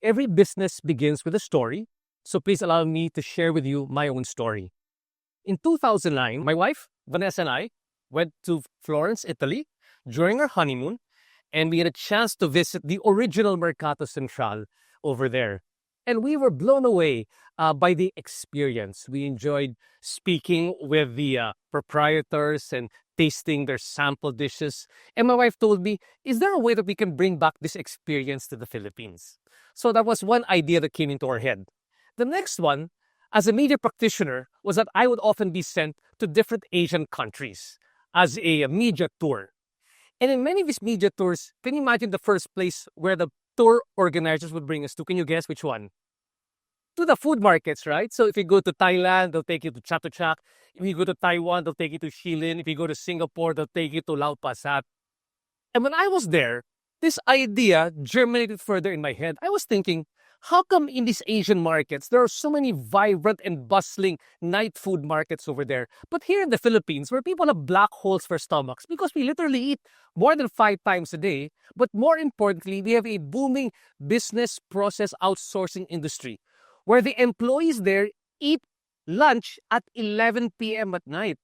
Every business begins with a story, so please allow me to share with you my own story. In 2009, my wife, Vanessa, and I went to Florence, Italy during our honeymoon, and we had a chance to visit the original Mercato Centrale over there. And we were blown away by the experience. We enjoyed speaking with the proprietors and tasting their sample dishes. And my wife told me, is there a way that we can bring back this experience to the Philippines? So that was one idea that came into our head. The next one, as a media practitioner, was that I would often be sent to different Asian countries as a media tour. And in many of these media tours, can you imagine the first place where the tour organizers would bring us to? Can you guess which one? To the food markets, right? So if you go to Thailand, they'll take you to Chatuchak. If you go to Taiwan, they'll take you to Shilin. If you go to Singapore, they'll take you to Lau Pa Sat. And when I was there, this idea germinated further in my head. I was thinking, how come in these Asian markets, there are so many vibrant and bustling night food markets over there? But here in the Philippines, where people have black holes for stomachs, because we literally eat more than 5 times a day, but more importantly, we have a booming business process outsourcing industry, where the employees there eat lunch at 11 p.m. at night.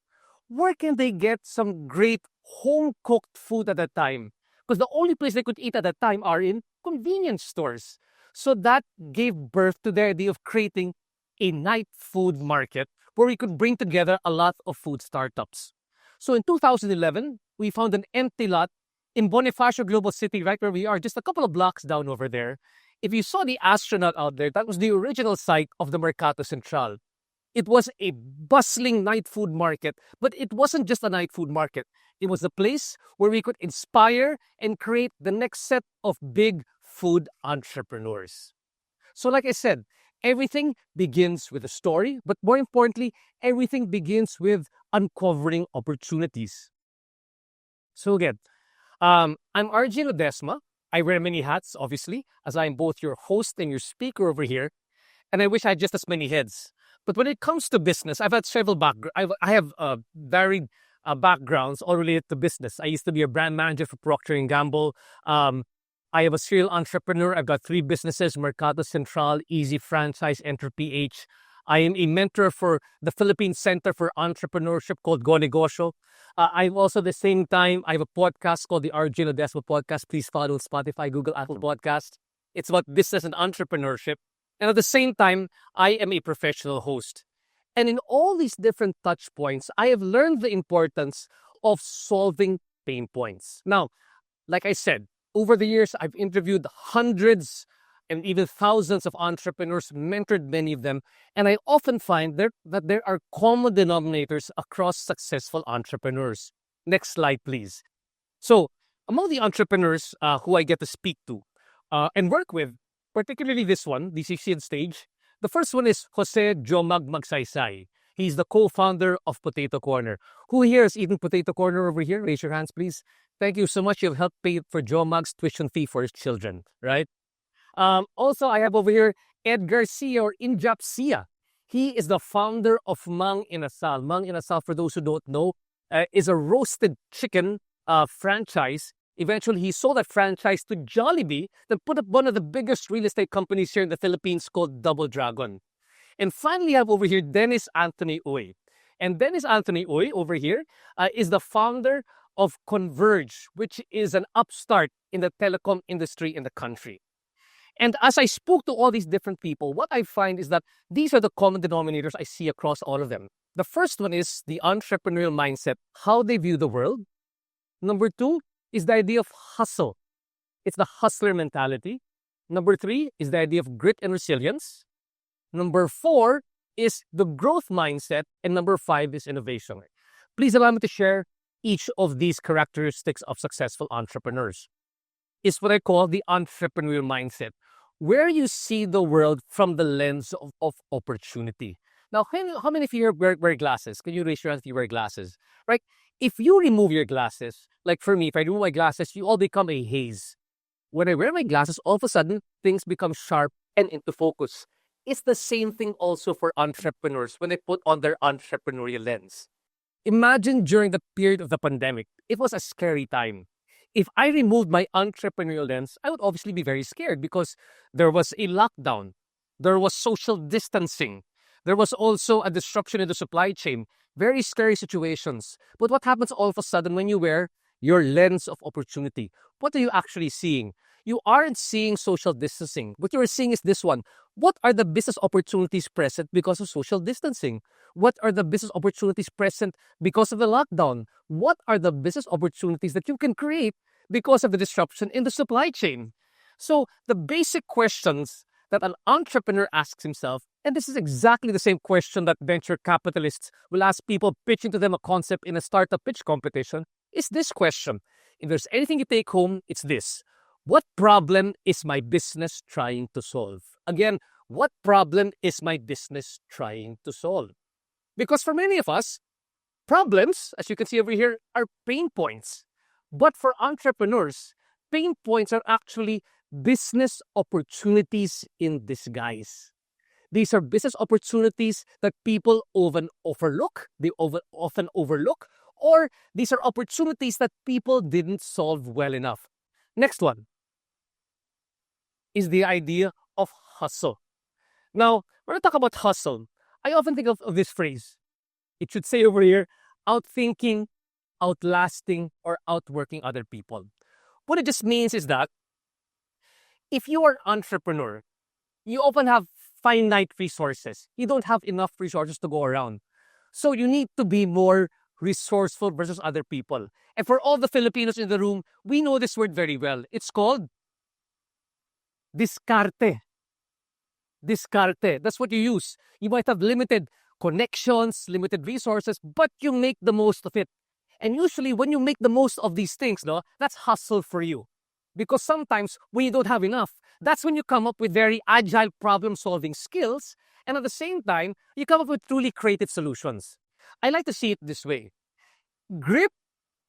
Where can they get some great home-cooked food at that time? Because the only place they could eat at that time are in convenience stores. So that gave birth to the idea of creating a night food market where we could bring together a lot of food startups. So in 2011, we found an empty lot in Bonifacio Global City, right where we are, just a couple of blocks down over there. If you saw the astronaut out there, that was the original site of the Mercato Centrale. It was a bustling night food market, but it wasn't just a night food market. It was a place where we could inspire and create the next set of big food entrepreneurs. So like I said, everything begins with a story, but more importantly, everything begins with uncovering opportunities. So again, I'm RJ Ledesma. I wear many hats, obviously, as I'm both your host and your speaker over here, and I wish I had just as many heads. But when it comes to business, I've had several backgrounds. I have varied backgrounds all related to business. I used to be a brand manager for Procter & Gamble. I am a serial entrepreneur. I've got 3 businesses, Mercato Centrale, Easy Franchise, Enter PH. I am a mentor for the Philippine Center for Entrepreneurship called GoNegosyo. I'm also at the same time, I have a podcast called the RJ Ledesma Podcast. Please follow Spotify, Google, Apple Podcast. It's about business and entrepreneurship. And at the same time, I am a professional host. And in all these different touch points, I have learned the importance of solving pain points. Now, like I said, over the years, I've interviewed hundreds and even thousands of entrepreneurs, mentored many of them, and I often find that there are common denominators across successful entrepreneurs. Next slide, please. So, among the entrepreneurs who I get to speak to and work with, particularly this one, the 60th stage, the first one is Jose Jomag Magsaysay. He's the co-founder of Potato Corner. Who here has eaten Potato Corner over here? Raise your hands, please. Thank you so much. You've helped pay for Jomag's tuition fee for his children, right? Also, I have over here Ed Garcia or Injap Sia. He is the founder of Mang Inasal. Mang Inasal, for those who don't know, is a roasted chicken franchise. Eventually, he sold that franchise to Jollibee, then put up one of the biggest real estate companies here in the Philippines called Double Dragon. And finally, I have over here Dennis Anthony Uy. And Dennis Anthony Uy over here is the founder of Converge, which is an upstart in the telecom industry in the country. And as I spoke to all these different people, what I find is that these are the common denominators I see across all of them. The first one is the entrepreneurial mindset, how they view the world. Number 2 is the idea of hustle. It's the hustler mentality. Number 3 is the idea of grit and resilience. Number 4 is the growth mindset. And number 5 is innovation. Please allow me to share each of these characteristics of successful entrepreneurs. It's what I call the entrepreneurial mindset, where you see the world from the lens of opportunity. Now, how many of you here wear glasses? Can you raise your hand if you wear glasses? Right? If you remove your glasses, like for me, if I remove my glasses, you all become a haze. When I wear my glasses, all of a sudden, things become sharp and into focus. It's the same thing also for entrepreneurs when they put on their entrepreneurial lens. Imagine during the period of the pandemic, it was a scary time. If I removed my entrepreneurial lens, I would obviously be very scared because there was a lockdown, there was social distancing, there was also a disruption in the supply chain, very scary situations. But what happens all of a sudden when you wear your lens of opportunity? What are you actually seeing? You aren't seeing social distancing. What you're seeing is this one. What are the business opportunities present because of social distancing? What are the business opportunities present because of the lockdown? What are the business opportunities that you can create because of the disruption in the supply chain? So the basic questions that an entrepreneur asks himself, and this is exactly the same question that venture capitalists will ask people pitching to them a concept in a startup pitch competition, is this question. If there's anything you take home, it's this. What problem is my business trying to solve? Again, what problem is my business trying to solve? Because for many of us, problems, as you can see over here, are pain points. But for entrepreneurs, pain points are actually business opportunities in disguise. These are business opportunities that people often overlook. Often overlook, or these are opportunities that people didn't solve well enough. Next one is the idea of hustle. Now, when I talk about hustle, I often think of this phrase. It should say over here, outthinking, outlasting, or outworking other people. What it just means is that if you are an entrepreneur, you often have finite resources. You don't have enough resources to go around. So you need to be more resourceful versus other people. And for all the Filipinos in the room, we know this word very well. It's called discarte. Discarte. That's what you use. You might have limited connections, limited resources, but you make the most of it. And usually when you make the most of these things, no, that's hustle for you. Because sometimes when you don't have enough, that's when you come up with very agile problem-solving skills, and at the same time, you come up with truly creative solutions. I like to see it this way. Grip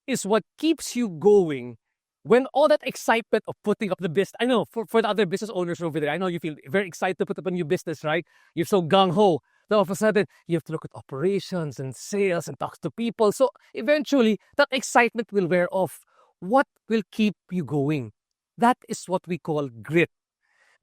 is what keeps you going when all that excitement of putting up the business, I know for the other business owners over there, I know you feel very excited to put up a new business, right? You're so gung-ho. Then all of a sudden, you have to look at operations and sales and talk to people. So eventually, that excitement will wear off. What will keep you going? That is what we call grit.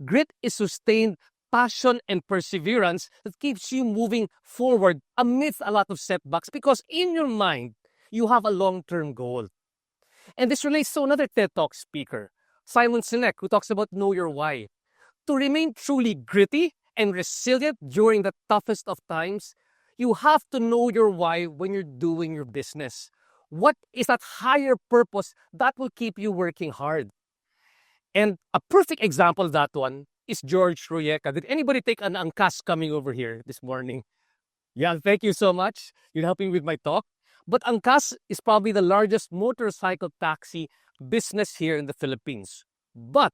Grit is sustained passion and perseverance that keeps you moving forward amidst a lot of setbacks because in your mind, you have a long-term goal. And this relates to another TED Talk speaker, Simon Sinek, who talks about know your why. To remain truly gritty and resilient during the toughest of times, you have to know your why when you're doing your business. What is that higher purpose that will keep you working hard? And a perfect example of that one is George Royeca. Did anybody take an angkas coming over here this morning? Yeah, thank you so much. You're helping with my talk. But angkas is probably the largest motorcycle taxi business here in the Philippines. But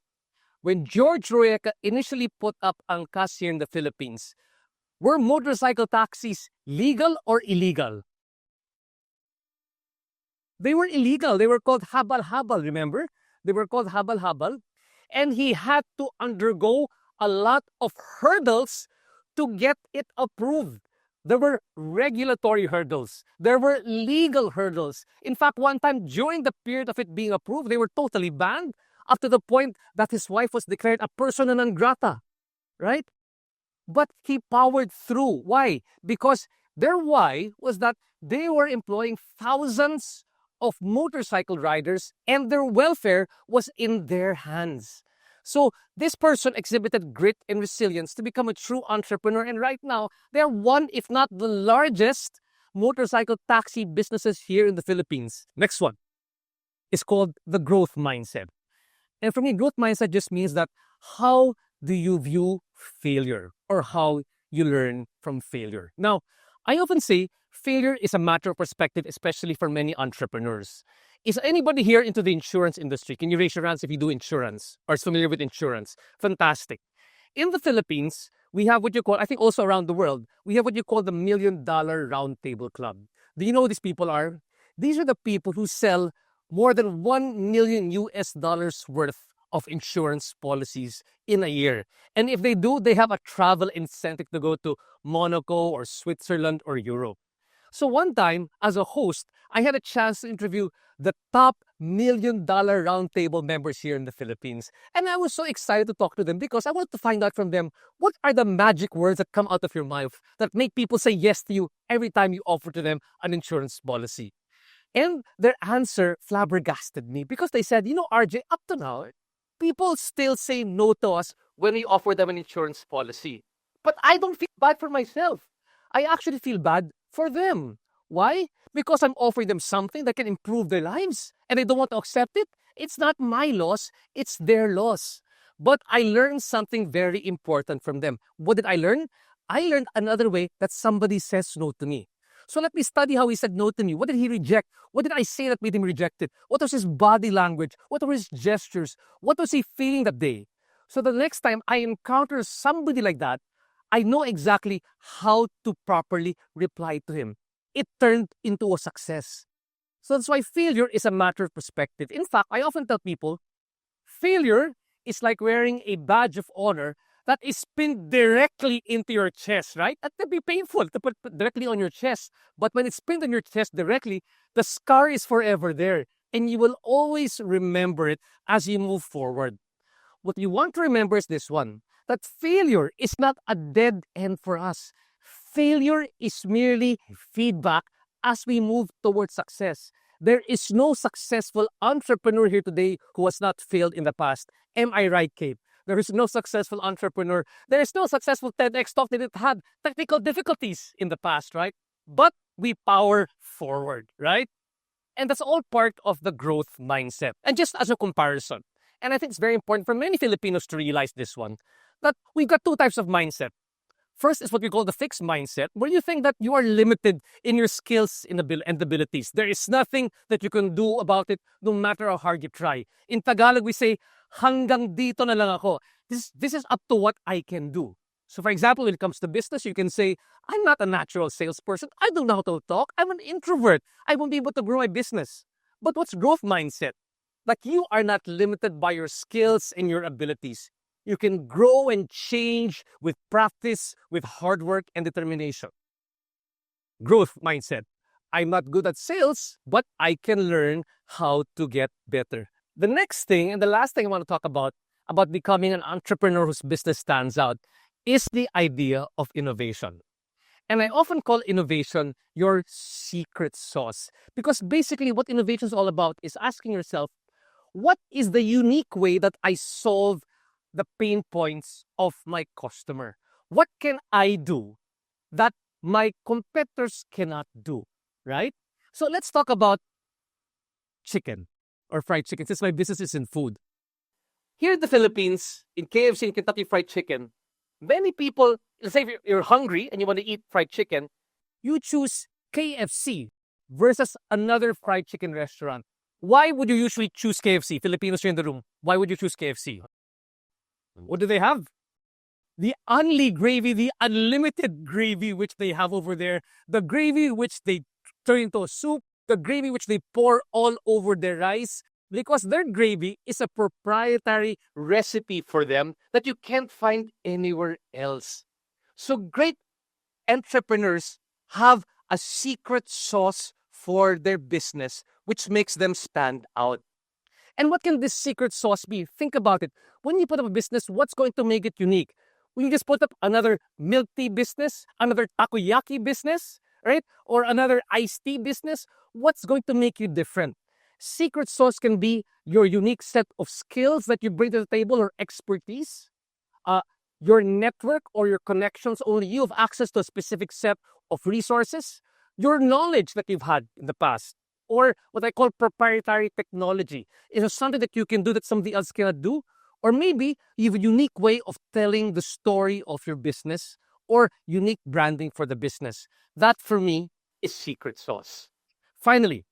when George Royeca initially put up angkas here in the Philippines, were motorcycle taxis legal or illegal? They were illegal. They were called habal-habal, remember? They were called habal-habal. And he had to undergo a lot of hurdles to get it approved. There were regulatory hurdles. There were legal hurdles. In fact, one time during the period of it being approved, they were totally banned up to the point that his wife was declared a persona non grata, right? But he powered through. Why? Because their why was that they were employing thousands of motorcycle riders and their welfare was in their hands. So this person exhibited grit and resilience to become a true entrepreneur. And right now, they are one, if not the largest, motorcycle taxi businesses here in the Philippines. Next one is called the growth mindset. And for me, growth mindset just means that how do you view failure or how you learn from failure? Now, I often say failure is a matter of perspective, especially for many entrepreneurs. Is anybody here into the insurance industry? Can you raise your hands if you do insurance or is familiar with insurance? Fantastic. In the Philippines, we have what you call, I think also around the world, we have what you call the $1 Million Roundtable Club. Do you know who these people are? These are the people who sell more than $1 million worth of insurance policies in a year. And if they do, they have a travel incentive to go to Monaco or Switzerland or Europe. So one time, as a host, I had a chance to interview the top $1 million roundtable members here in the Philippines. And I was so excited to talk to them because I wanted to find out from them, what are the magic words that come out of your mouth that make people say yes to you every time you offer to them an insurance policy? And their answer flabbergasted me because they said, RJ, up to now, people still say no to us when we offer them an insurance policy. But I don't feel bad for myself. I actually feel bad for them. Why? Because I'm offering them something that can improve their lives and they don't want to accept it. It's not my loss, it's their loss. But I learned something very important from them. What did I learn? I learned another way that somebody says no to me. So let me study how he said no to me. What did he reject? What did I say that made him reject it? What was his body language? What were his gestures? What was he feeling that day? So the next time I encounter somebody like that, I know exactly how to properly reply to him. It turned into a success. So that's why failure is a matter of perspective. In fact, I often tell people, failure is like wearing a badge of honor that is pinned directly into your chest, right? That can be painful to put directly on your chest. But when it's pinned on your chest directly, the scar is forever there. And you will always remember it as you move forward. What you want to remember is this one, that failure is not a dead end for us. Failure is merely feedback as we move towards success. There is no successful entrepreneur here today who has not failed in the past. Am I right, Kate? There is no successful entrepreneur. There is no successful TEDx talk that it had technical difficulties in the past, right? But we power forward, right? And that's all part of the growth mindset. And just as a comparison, and I think it's very important for many Filipinos to realize this one, that we've got two types of mindset. First is what we call the fixed mindset, where you think that you are limited in your skills and abilities. There is nothing that you can do about it, no matter how hard you try. In Tagalog, we say, hanggang dito na lang ako. This is up to what I can do. So for example, when it comes to business, you can say, I'm not a natural salesperson. I don't know how to talk. I'm an introvert. I won't be able to grow my business. But what's growth mindset? Like you are not limited by your skills and your abilities. You can grow and change with practice, with hard work and determination. Growth mindset. I'm not good at sales, but I can learn how to get better. The next thing and the last thing I want to talk about becoming an entrepreneur whose business stands out, is the idea of innovation. And I often call innovation your secret sauce. Because basically what innovation is all about is asking yourself, what is the unique way that I solve the pain points of my customer? What can I do that my competitors cannot do, right? So let's talk about chicken or fried chicken, since my business is in food. Here in the Philippines, in KFC and Kentucky Fried Chicken, many people, let's say if you're hungry and you want to eat fried chicken, you choose KFC versus another fried chicken restaurant. Why would you usually choose KFC? Filipinos here in the room, why would you choose KFC? What do they have? The only gravy, the unlimited gravy which they have over there, the gravy which they turn into a soup, the gravy which they pour all over their rice, because their gravy is a proprietary recipe for them that you can't find anywhere else. So great entrepreneurs have a secret sauce for their business, which makes them stand out. And what can this secret sauce be? Think about it. When you put up a business, what's going to make it unique? When you just put up another milk tea business, another takoyaki business, right? Or another iced tea business, what's going to make you different? Secret sauce can be your unique set of skills that you bring to the table or expertise, your network or your connections. Only you have access to a specific set of resources, your knowledge that you've had in the past, or what I call proprietary technology. Is it something that you can do that somebody else cannot do? Or maybe you have a unique way of telling the story of your business or unique branding for the business. That for me is secret sauce. Finally,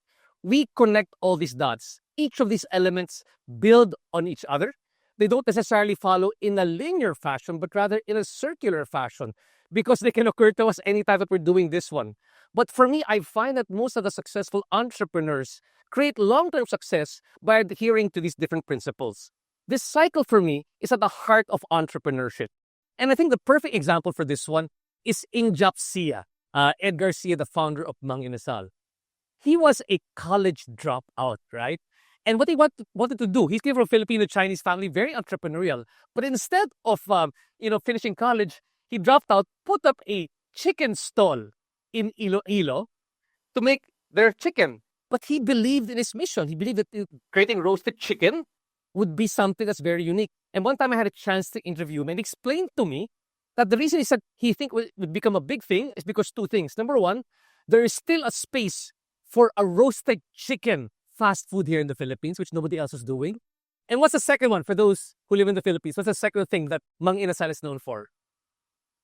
we connect all these dots. Each of these elements build on each other. They don't necessarily follow in a linear fashion, but rather in a circular fashion, because they can occur to us anytime that we're doing this one. But for me, I find that most of the successful entrepreneurs create long-term success by adhering to these different principles. This cycle for me is at the heart of entrepreneurship. And I think the perfect example for this one is Injap Sia. Ed Garcia, the founder of Mang Inasal. He was a college dropout, right? And what he wanted to do, he came from a Filipino-Chinese family, very entrepreneurial. But instead of finishing college, he dropped out, put up a chicken stall in Iloilo to make their chicken. But he believed in his mission. He believed that creating roasted chicken would be something that's very unique. And one time I had a chance to interview him and he explained to me that the reason he said he think would become a big thing is because two things. Number one, there is still a space for a roasted chicken fast food here in the Philippines, which nobody else is doing. And what's the second one for those who live in the Philippines? What's the second thing that Mang Inasal is known for?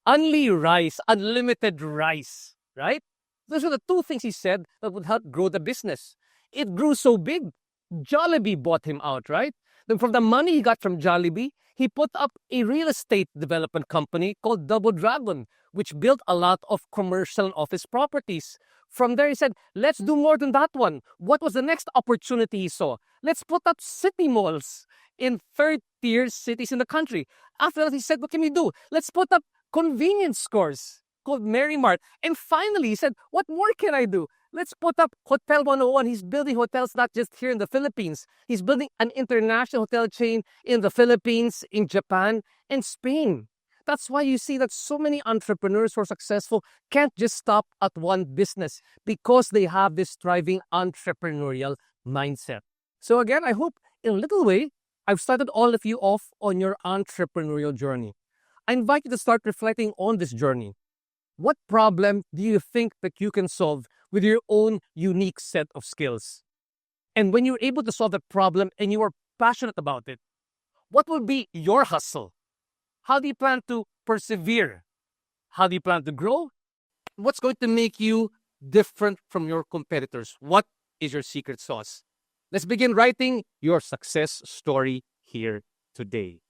Only rice, unlimited rice, right? Those are the two things he said that would help grow the business. It grew so big, Jollibee bought him out, right? Then from the money he got from Jollibee, he put up a real estate development company called Double Dragon, which built a lot of commercial and office properties. From there, he said, let's do more than that one. What was the next opportunity he saw? Let's put up city malls in third-tier cities in the country. After that, he said, what can we do? Let's put up convenience stores called Mary Mart. And finally, he said, what more can I do? Let's put up Hotel 101. He's building hotels not just here in the Philippines. He's building an international hotel chain in the Philippines, in Japan, and Spain. That's why you see that so many entrepreneurs who are successful can't just stop at one business because they have this thriving entrepreneurial mindset. So again, I hope in a little way, I've started all of you off on your entrepreneurial journey. I invite you to start reflecting on this journey. What problem do you think that you can solve with your own unique set of skills? And when you're able to solve that problem and you are passionate about it, what will be your hustle? How do you plan to persevere? How do you plan to grow? What's going to make you different from your competitors? What is your secret sauce? Let's begin writing your success story here today.